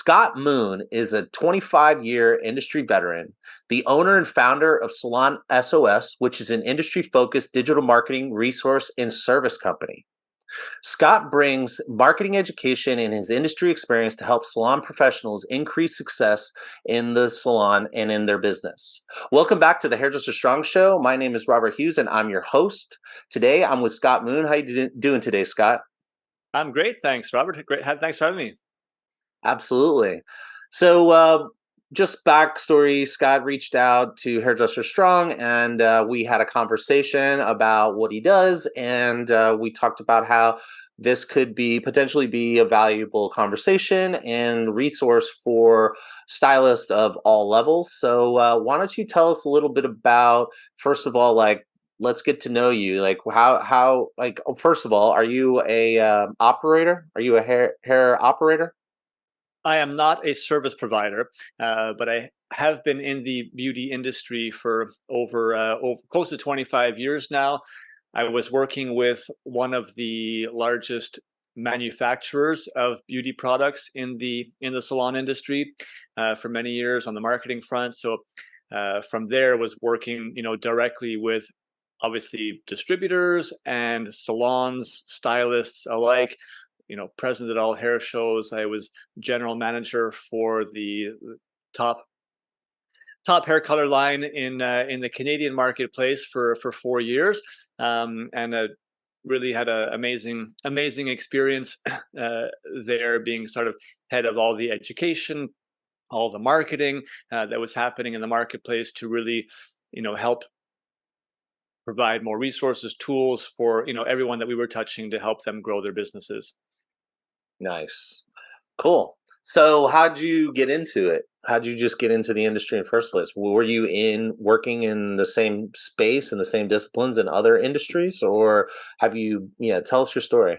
Scott Moon is a 25-year industry veteran, the owner and founder of Salon S.O.S, which is an industry-focused digital marketing resource and service company. Scott brings marketing education and his industry experience to help salon professionals increase success in the salon and in their business. Welcome back to the Hairdresser Strong Show. My name is Robert Hughes, and I'm your host. Today, I'm with Scott Moon. How you doing today, Scott? I'm great, thanks, Robert. Great, thanks for having me. Absolutely. So, just backstory, Scott reached out to Hairdresser Strong, and we had a conversation about what he does, and we talked about how this could be potentially be a valuable conversation and resource for stylists of all levels. So, why don't you tell us a little bit about, first of all, like, let's get to know you. Like, first of all, are you a operator? Are you a hair operator? I am not a service provider, but I have been in the beauty industry for over close to 25 years now. I was working with one of the largest manufacturers of beauty products in the salon industry for many years on the marketing front. So from there, was working directly with obviously distributors and salons, stylists alike, present at all hair shows. I was general manager for the top hair color line in the Canadian marketplace for 4 years, and really had an amazing experience there, being sort of head of all the education, all the marketing that was happening in the marketplace to really help provide more resources, tools for everyone that we were touching to help them grow their businesses. Nice. Cool. So how'd you get into it? How'd you just get into the industry in the first place? Were you in working in the same space and the same disciplines in other industries, or have you, yeah, tell us your story.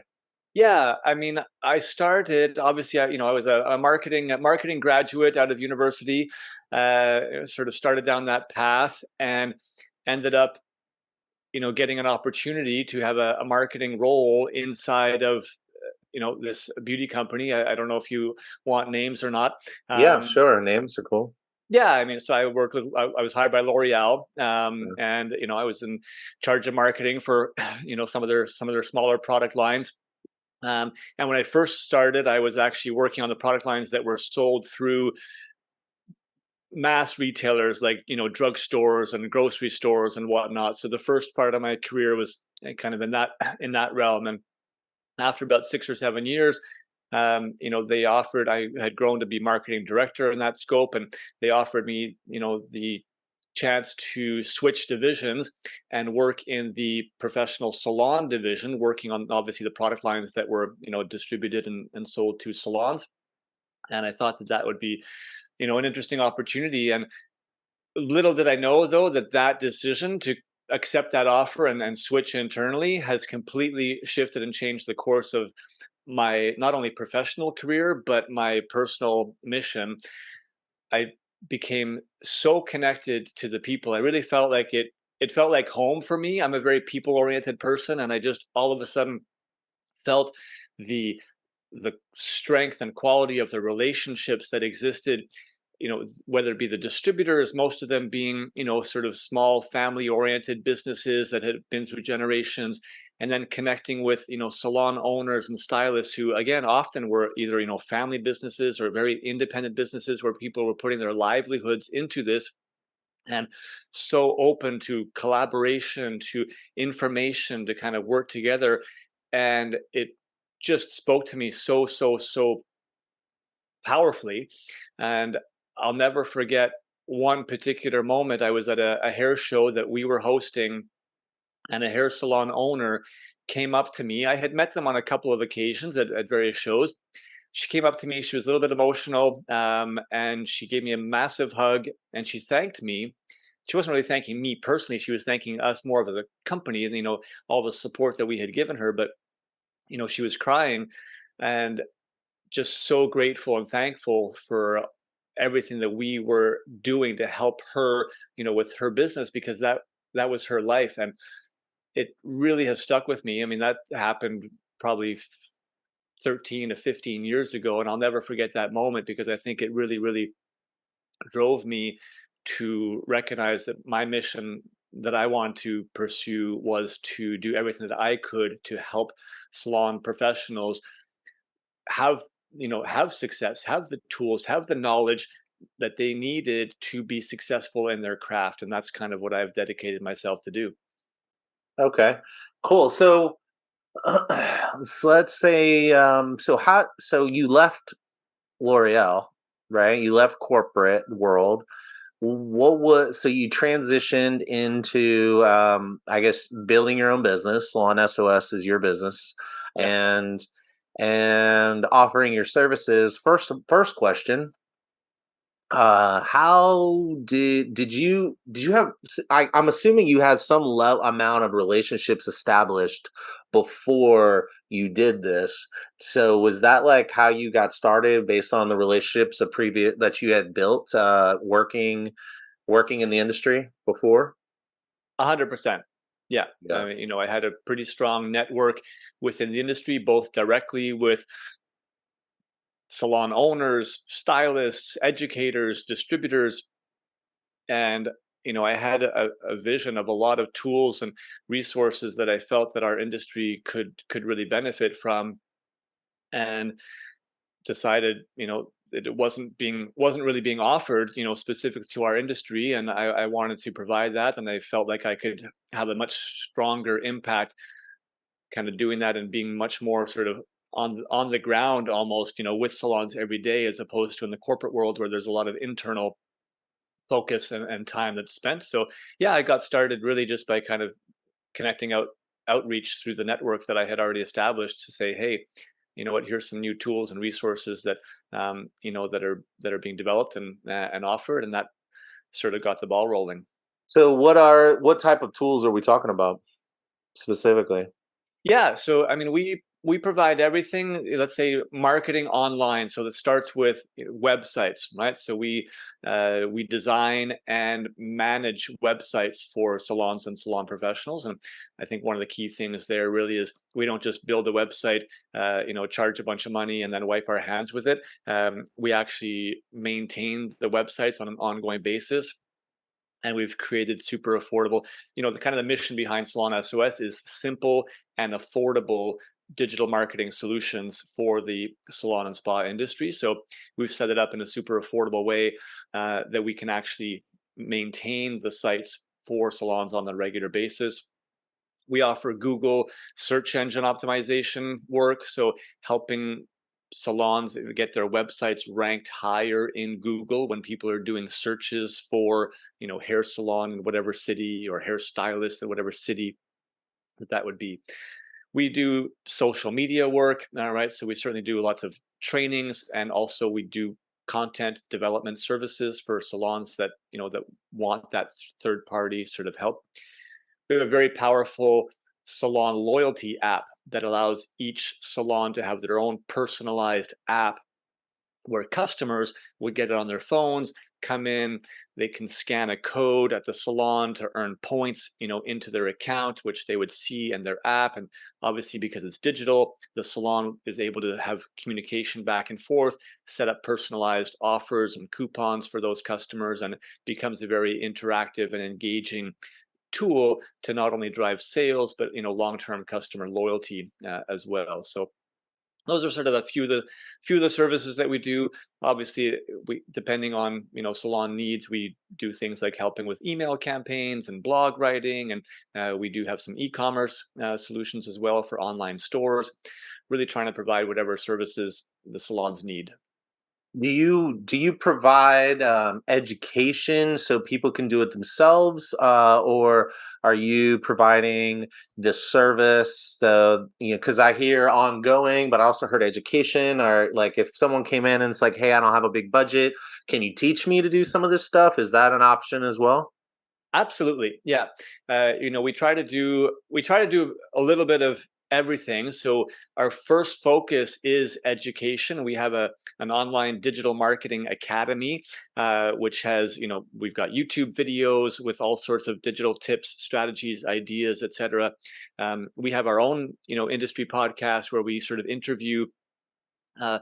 Yeah, I mean, I started obviously. I was a marketing graduate out of university. Sort of started down that path and ended up, getting an opportunity to have a marketing role inside of this beauty company. I don't know if you want names or not. Yeah, Um, sure. Names are cool. yeah, I mean, so I was hired by L'Oreal, Yeah. and I was in charge of marketing for some of their smaller product lines. And when I first started, I was actually working on the product lines that were sold through mass retailers like drugstores and grocery stores and whatnot. So the first part of my career was kind of in that realm. And after about 6 or 7 years, they offered. I had grown to be marketing director in that scope, and they offered me, the chance to switch divisions and work in the professional salon division, working on obviously the product lines that were distributed and sold to salons. And I thought that that would be an interesting opportunity. And little did I know, though, that that decision to accept that offer and switch internally has completely shifted and changed the course of my not only professional career but my personal mission. I became so connected to the people. I really felt like it felt like home for me. I'm a very people oriented person, and I just all of a sudden felt the the strength and quality of the relationships that existed, whether it be the distributors, most of them being sort of small family oriented businesses that had been through generations, and then connecting with salon owners and stylists who again often were either family businesses or very independent businesses where people were putting their livelihoods into this, and so open to collaboration, to information, to kind of work together. And it just spoke to me so powerfully. And I'll never forget one particular moment. I was at a hair show that we were hosting, and a hair salon owner came up to me. I had met them on a couple of occasions at various shows. She came up to me. She was a little bit emotional, and she gave me a massive hug, and she thanked me. She wasn't really thanking me personally. She was thanking us more of as a company, and all the support that we had given her. But she was crying, and just so grateful and thankful for everything that we were doing to help her, with her business, because that was her life. And it really has stuck with me. I mean, that happened probably 13 to 15 years ago. And I'll never forget that moment, because I think it really, really drove me to recognize that my mission that I want to pursue was to do everything that I could to help salon professionals have, have success, have the tools, have the knowledge that they needed to be successful in their craft. And that's kind of what I've dedicated myself to do. Okay, cool. So, so let's say, so you left L'Oreal, right? You left corporate world. What was so you transitioned into, I guess, building your own business. Salon S.O.S is your business, Yeah. and offering your services. First question: how did you have? I'm assuming you had some amount of relationships established before you did this. So was that like how you got started based on the relationships of previous that you had built, working in the industry before? 100%. Yeah. Yeah. I had a pretty strong network within the industry, both directly with salon owners, stylists, educators, distributors, and I had a vision of a lot of tools and resources that I felt that our industry could really benefit from, and decided that it wasn't really being offered specific to our industry, and I wanted to provide that, and I felt like I could have a much stronger impact kind of doing that and being much more sort of on the ground almost, with salons every day, as opposed to in the corporate world where there's a lot of internal focus and time that's spent. So yeah, I got started really just by kind of connecting outreach through the network that I had already established, to say, hey, you know what, here's some new tools and resources that that are being developed and offered, and that sort of got the ball rolling. So what type of tools are we talking about specifically? Yeah, so I mean, we provide everything. Let's say marketing online. So that starts with websites, right? So we design and manage websites for salons and salon professionals. And I think one of the key things there really is we don't just build a website, charge a bunch of money and then wipe our hands with it. We actually maintain the websites on an ongoing basis, and we've created super affordable, the kind of the mission behind Salon SOS is simple and affordable digital marketing solutions for the salon and spa industry. So we've set it up in a super affordable way that we can actually maintain the sites for salons on a regular basis. We offer Google search engine optimization work, so helping salons get their websites ranked higher in Google when people are doing searches for, hair salon in whatever city, or hairstylist in whatever city that would be. We do social media work, all right? So we certainly do lots of trainings, and also we do content development services for salons that, that want that third party sort of help. We have a very powerful salon loyalty app that allows each salon to have their own personalized app, where customers would get it on their phones, come in, they can scan a code at the salon to earn points, into their account, which they would see in their app. And obviously, because it's digital, the salon is able to have communication back and forth, set up personalized offers and coupons for those customers, and it becomes a very interactive and engaging tool to not only drive sales, but long-term customer loyalty as well. So those are sort of a few of the services that we do. Obviously, we, depending on salon needs, we do things like helping with email campaigns and blog writing, and we do have some e-commerce solutions as well for online stores. Really trying to provide whatever services the salons need. Do you provide education so people can do it themselves, or are you providing the service? Because I hear ongoing, but I also heard education. Or like if someone came in and it's like, "Hey, I don't have a big budget. Can you teach me to do some of this stuff?" Is that an option as well? Absolutely, yeah. We try to do a little bit of everything. So our first focus is education. We have an online digital marketing academy, which has, we've got YouTube videos with all sorts of digital tips, strategies, ideas, etc. We have our own industry podcast where we sort of interview uh,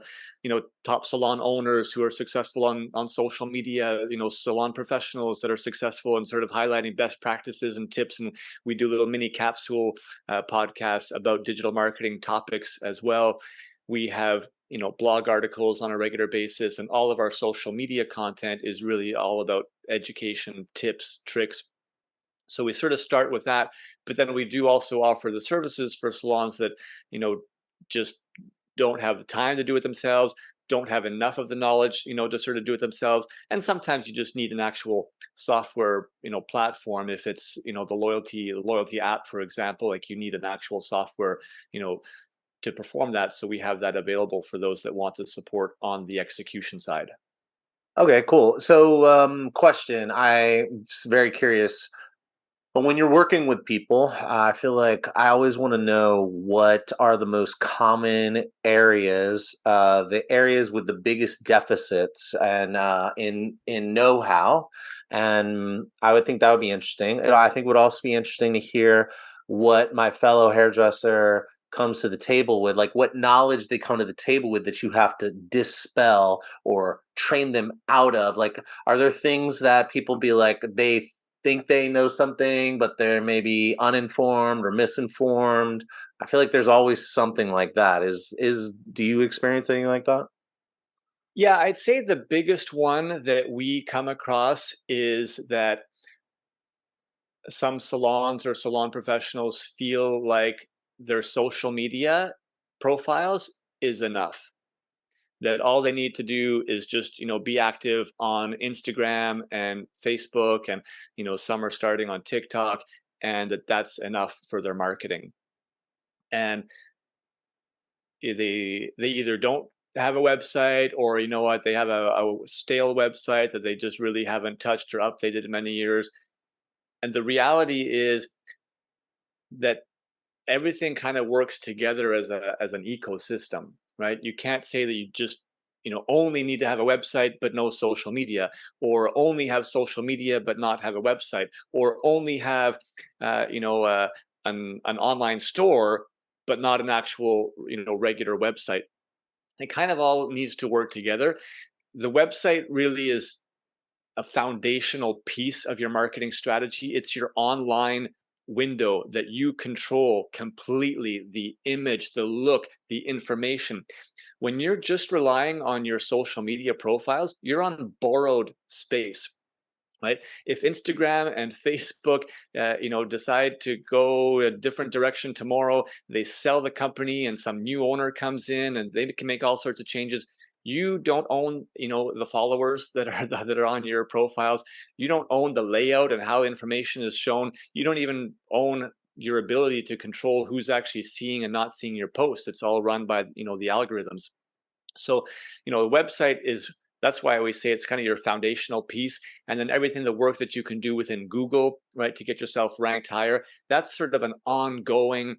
top salon owners who are successful on social media, salon professionals that are successful and sort of highlighting best practices and tips. And we do little mini capsule podcasts about digital marketing topics as well. We have blog articles on a regular basis, and all of our social media content is really all about education, tips, tricks. So we sort of start with that, but then we do also offer the services for salons that just don't have the time to do it themselves, don't have enough of the knowledge, to sort of do it themselves. And sometimes you just need an actual software, platform. If it's, the loyalty app, for example, like you need an actual software, you know, to perform that. So we have that available for those that want the support on the execution side. Okay, cool. So, question, I'm very curious. But when you're working with people, I feel like I always want to know what are the most common areas, the areas with the biggest deficits and in know-how. And I would think that would be interesting. And I think it would also be interesting to hear what my fellow hairdresser comes to the table with, like what knowledge they come to the table with that you have to dispel or train them out of. Like, are there things that people be like they think they know something, but they're maybe uninformed or misinformed? I feel like there's always something like that. Is do you experience anything like that? Yeah, I'd say the biggest one that we come across is that some salons or salon professionals feel like their social media profiles is enough. That all they need to do is just, be active on Instagram and Facebook, and, some are starting on TikTok, and that's enough for their marketing. And they either don't have a website, or what, they have a stale website that they just really haven't touched or updated in many years. And the reality is that everything kind of works together as an ecosystem, right? You can't say that you just only need to have a website but no social media, or only have social media but not have a website, or only have an online store but not an actual regular website. It kind of all needs to work together. The website really is a foundational piece of your marketing strategy. It's your online window that you control completely: the image, the look, the information. When you're just relying on your social media profiles, you're on borrowed space. Right? If Instagram and Facebook, decide to go a different direction tomorrow, they sell the company and some new owner comes in and they can make all sorts of changes. You don't own, the followers that are that are on your profiles. You don't own the layout and how information is shown. You don't even own your ability to control who's actually seeing and not seeing your posts. It's all run by, the algorithms. So, the website is, that's why I always say it's kind of your foundational piece. And then everything, the work that you can do within Google, right, to get yourself ranked higher, that's sort of an ongoing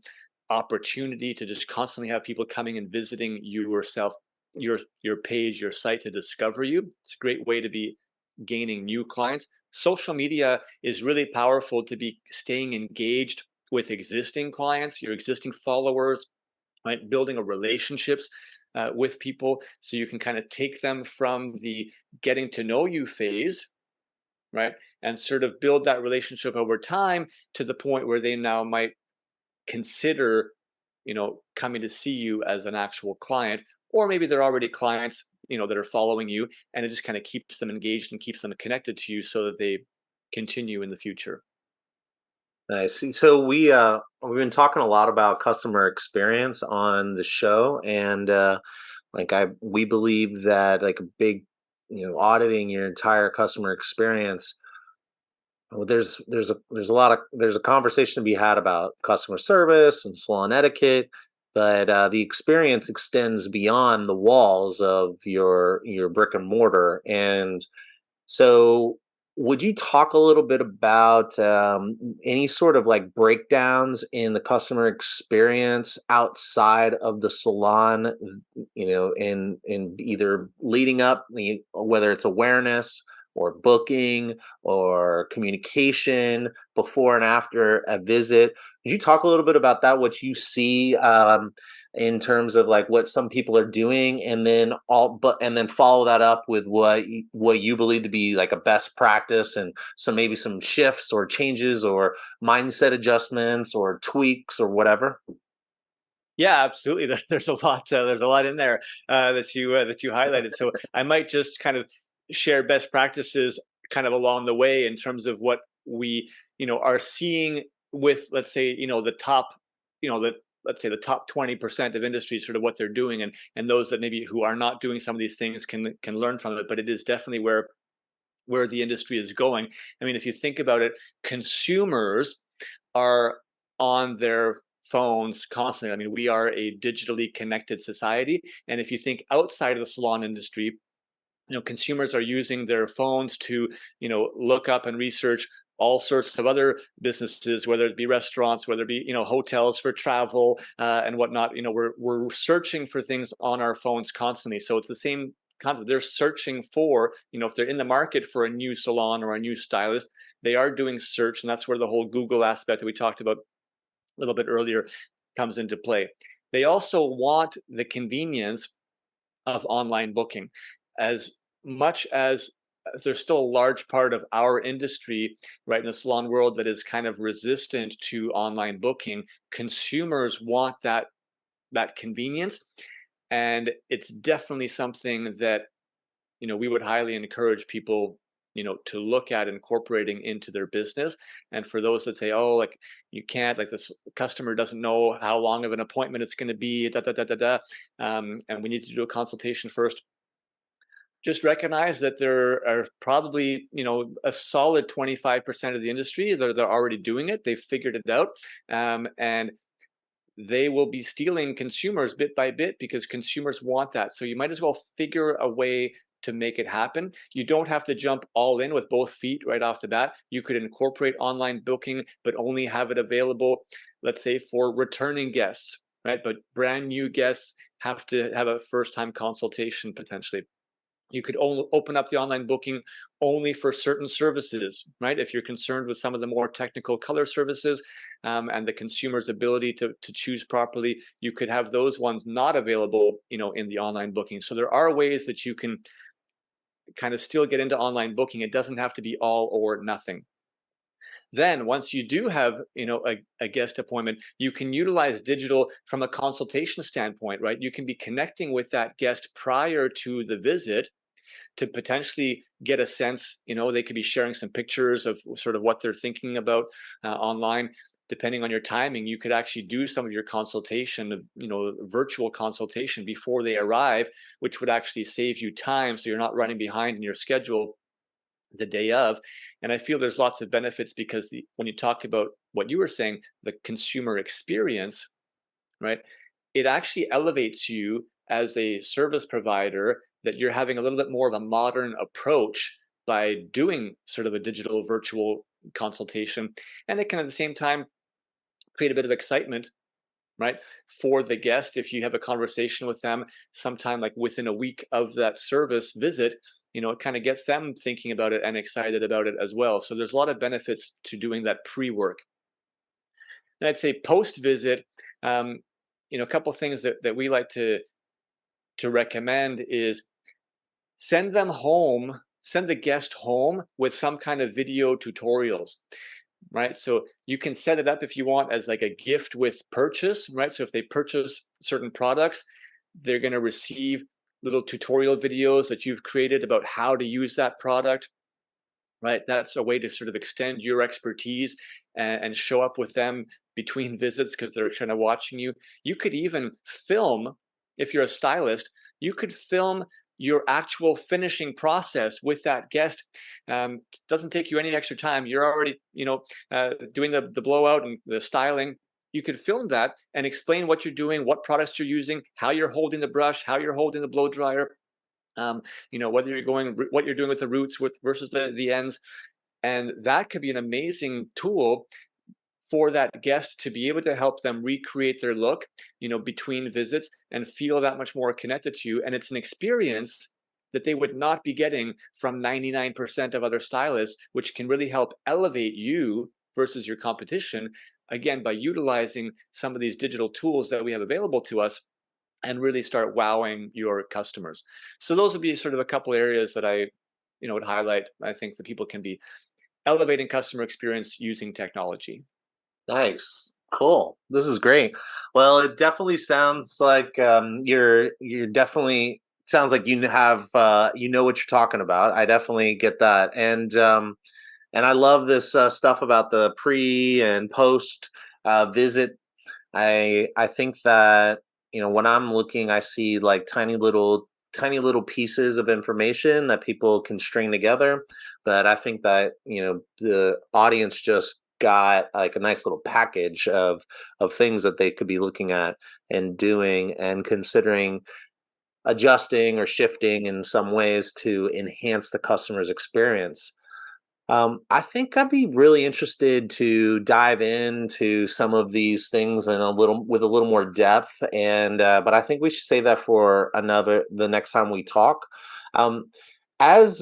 opportunity to just constantly have people coming and visiting yourself, your page, your site, to discover you. It's a great way to be gaining new clients. Social media is really powerful to be staying engaged with existing clients, your existing followers, right? Building a relationships with people, so you can kind of take them from the getting to know you phase, right, and sort of build that relationship over time to the point where they now might consider, coming to see you as an actual client, or maybe they're already clients, that are following you, and it just kind of keeps them engaged and keeps them connected to you so that they continue in the future. Nice. So we've been talking a lot about customer experience on the show, and like I we believe that like a big, auditing your entire customer experience. Well, there's a conversation to be had about customer service and salon etiquette, but the experience extends beyond the walls of your brick and mortar. And so, would you talk a little bit about any sort of like breakdowns in the customer experience outside of the salon? In either leading up, whether it's awareness or booking or communication before and after a visit. Could you talk a little bit about that? What you see? in terms of like what some people are doing, and then follow that up with what you believe to be like a best practice, and maybe some shifts or changes or mindset adjustments or tweaks or whatever. Yeah, absolutely. There's a lot. There's a lot in there that you highlighted. So I might just kind of share best practices kind of along the way in terms of what we are seeing with, let's say, the top, the let's say the top 20% of industries, sort of what they're doing, and those that maybe who are not doing some of these things can learn from it. But it is definitely where the industry is going. I mean, if you think about it, consumers are on their phones constantly. I mean, we are a digitally connected society. And if you think outside of the salon industry, consumers are using their phones to, look up and research all sorts of other businesses, whether it be restaurants, whether it be, hotels for travel and whatnot. We're searching for things on our phones constantly. So it's the same concept. They're searching for, if they're in the market for a new salon or a new stylist, they are doing search, and that's where the whole Google aspect that we talked about a little bit earlier comes into play. They also want the convenience of online booking. As much as there's still a large part of our industry, right, in the salon world that is kind of resistant to online booking, consumers want that convenience. And it's definitely something that, we would highly encourage people, to look at incorporating into their business. And for those that say, oh, like you can't, like this customer doesn't know how long of an appointment it's going to be, and we need to do a consultation first. Just recognize that there are probably, a solid 25% of the industry they're already doing it. They've figured it out, and they will be stealing consumers bit by bit because consumers want that. So you might as well figure a way to make it happen. You don't have to jump all in with both feet right off the bat. You could incorporate online booking, but only have it available, let's say, for returning guests, right? But brand new guests have to have a first time consultation potentially. You could only open up the online booking only for certain services, right? If you're concerned with some of the more technical color services and the consumer's ability to choose properly, you could have those ones not available, in the online booking. So there are ways that you can kind of still get into online booking. It doesn't have to be all or nothing. Then once you do have, a guest appointment, you can utilize digital from a consultation standpoint, right? You can be connecting with that guest prior to the visit to potentially get a sense. They could be sharing some pictures of sort of what they're thinking about online. Depending on your timing, you could actually do some of your consultation, virtual consultation before they arrive, which would actually save you time, so you're not running behind in your schedule the day of. And I feel there's lots of benefits because when you talk about what you were saying, the consumer experience, right, it actually elevates you as a service provider, that you're having a little bit more of a modern approach by doing sort of a digital virtual consultation. And it can at the same time create a bit of excitement, right, for the guest. If you have a conversation with them sometime like within a week of that service visit, it kind of gets them thinking about it and excited about it as well. So there's a lot of benefits to doing that pre-work. And I'd say post-visit, a couple things that we like to recommend is send the guest home with some kind of video tutorials, right? So you can set it up if you want as like a gift with purchase, right? So if they purchase certain products, they're going to receive little tutorial videos that you've created about how to use that product, right? That's a way to sort of extend your expertise and show up with them between visits because they're kind of watching you. You could even film, if you're a stylist, you could film your actual finishing process with that guest. It doesn't take you any extra time. You're already, doing the blowout and the styling. You could film that and explain what you're doing, what products you're using, how you're holding the brush, how you're holding the blow dryer, whether what you're doing with the roots versus the ends. And that could be an amazing tool for that guest to be able to help them recreate their look, between visits, and feel that much more connected to you. And it's an experience that they would not be getting from 99% of other stylists, which can really help elevate you versus your competition again, by utilizing some of these digital tools that we have available to us, and really start wowing your customers. So those would be sort of a couple areas that I, would highlight. I think that people can be elevating customer experience using technology. Nice. Cool. This is great. Well, it definitely sounds like you're definitely sounds like you have you know what you're talking about. I definitely get that. And I love this stuff about the pre and post visit. I think that when I'm looking, I see like tiny little pieces of information that people can string together. But I think that the audience just got like a nice little package of things that they could be looking at and doing and considering adjusting or shifting in some ways to enhance the customer's experience. I think I'd be really interested to dive into some of these things in a little more depth, and but I think we should save that for the next time we talk. Um, as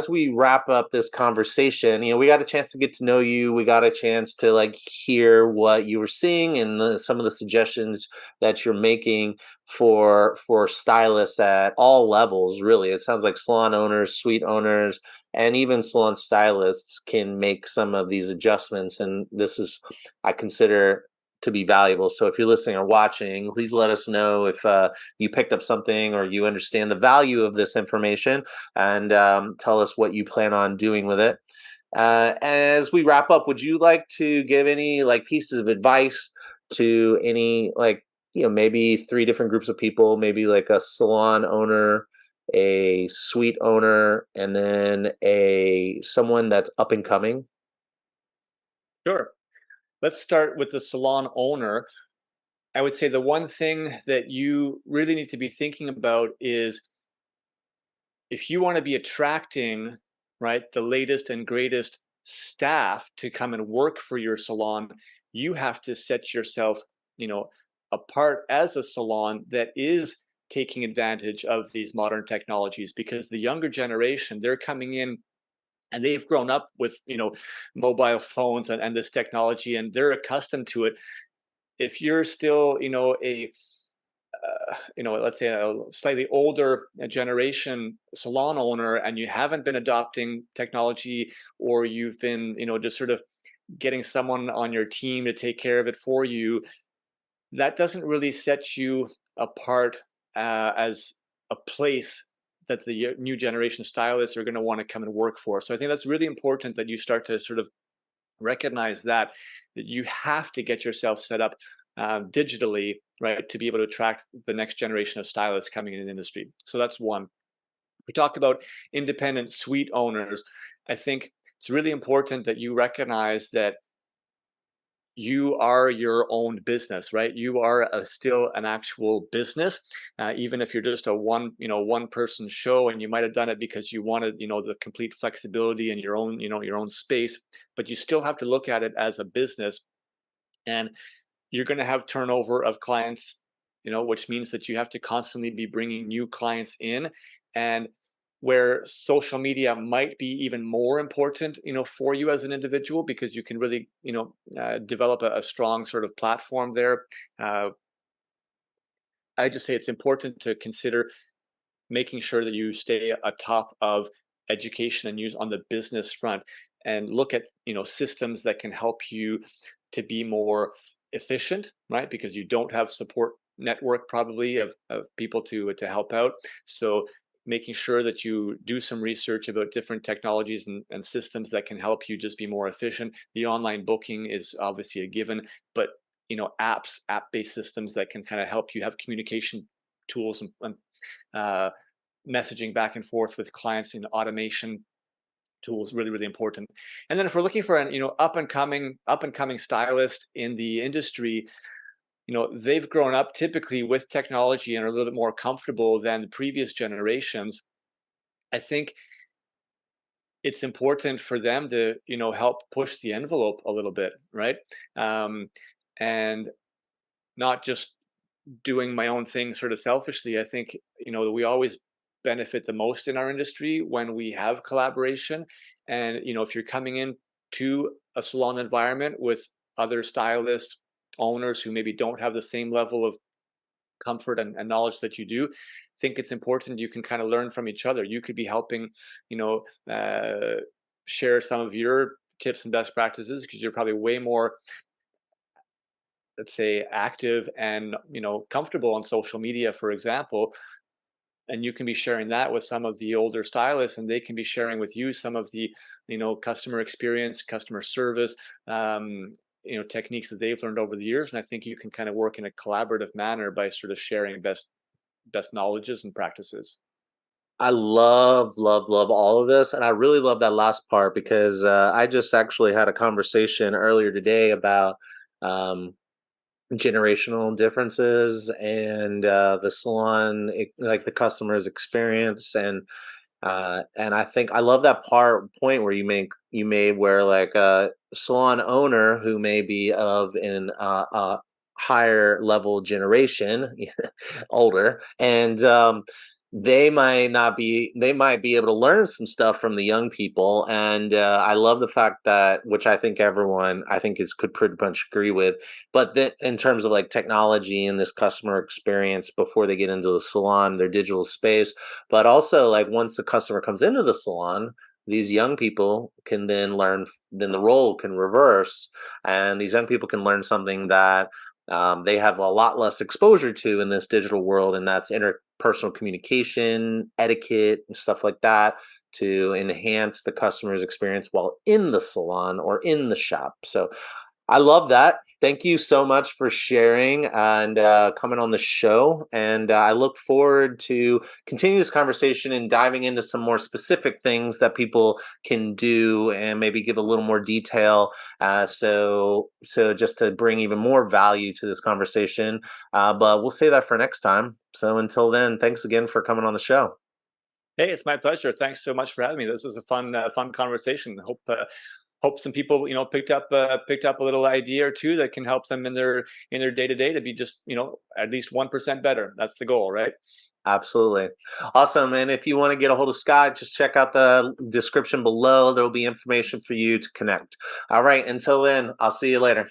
we wrap up this conversation, we got a chance to get to know you. We got a chance to like hear what you were seeing and some of the suggestions that you're making for stylists at all levels. Really, it sounds like salon owners, suite owners, and even salon stylists can make some of these adjustments, and this is I consider to be valuable. So if you're listening or watching, please let us know if you picked up something or you understand the value of this information, and tell us what you plan on doing with it. As we wrap up, would you like to give any like pieces of advice to any like maybe three different groups of people, maybe like a salon owner, a suite owner, and then a someone that's up and coming? Sure. Let's start with the salon owner. I would say the one thing that you really need to be thinking about is, if you want to be attracting, right, the latest and greatest staff to come and work for your salon, you have to set yourself, you know, apart as a salon that is taking advantage of these modern technologies, because the younger generation, they're coming in and they've grown up with, mobile phones and this technology, and they're accustomed to it. If you're still, let's say a slightly older generation salon owner, and you haven't been adopting technology, or you've been, just sort of getting someone on your team to take care of it for you, that doesn't really set you apart as a place that the new generation stylists are going to want to come and work for. So I think that's really important, that you start to sort of recognize that you have to get yourself set up digitally, right, to be able to attract the next generation of stylists coming in the industry. So that's one. We talk about independent suite owners. I think it's really important that you recognize that you are your own business, right? You are still an actual business, even if you're just a one person show, and you might have done it because you wanted, the complete flexibility in your own, your own space. But you still have to look at it as a business, and you're going to have turnover of clients, which means that you have to constantly be bringing new clients in. And where social media might be even more important, for you as an individual, because you can really, develop a strong sort of platform there. Uh, I just say it's important to consider making sure that you stay atop of education and use on the business front, and look at, systems that can help you to be more efficient, right? Because you don't have support network probably of people to help out. So making sure that you do some research about different technologies and systems that can help you just be more efficient. The online booking is obviously a given, but app-based systems that can kind of help you have communication tools and uh, messaging back and forth with clients in automation tools, really, really important. And then if we're looking for an, up and coming stylist in the industry, they've grown up typically with technology and are a little bit more comfortable than the previous generations. I think it's important for them to, help push the envelope a little bit, right? um, and not just doing my own thing sort of selfishly. I think, we always benefit the most in our industry when we have collaboration. And, if you're coming in to a salon environment with other stylists, owners who maybe don't have the same level of comfort and knowledge that you do, think it's important you can kind of learn from each other. You could be helping, you know, share some of your tips and best practices because you're probably way more, let's say, active and comfortable on social media, for example. And you can be sharing that with some of the older stylists, and they can be sharing with you some of the customer experience, customer service, techniques that they've learned over the years. And I think you can kind of work in a collaborative manner by sort of sharing best knowledges and practices. I love, love, love all of this. And I really love that last part because I just actually had a conversation earlier today about um, generational differences and the salon, like the customer's experience. And I think I love that point where you made where like a salon owner who may be of an higher level generation, older, and they might be able to learn some stuff from the young people. And I love the fact that, which I think everyone I think is could pretty much agree with, but that in terms of like technology and this customer experience before they get into the salon, their digital space, but also like once the customer comes into the salon, these young people can then learn, then the role can reverse, and these young people can learn something that they have a lot less exposure to in this digital world, and that's interpersonal communication, etiquette, and stuff like that to enhance the customer's experience while in the salon or in the shop. So I love that. Thank you so much for sharing and coming on the show. And I look forward to continue this conversation and diving into some more specific things that people can do and maybe give a little more detail. So just to bring even more value to this conversation. But we'll save that for next time. So until then, thanks again for coming on the show. Hey, it's my pleasure. Thanks so much for having me. This was a fun conversation. Hope some people picked up a little idea or two that can help them in their day to day to be just at least 1% better. That's the goal, right? Absolutely. Awesome. And if you want to get a hold of Scott, just check out the description below. There will be information for you to connect. All right. Until then, I'll see you later.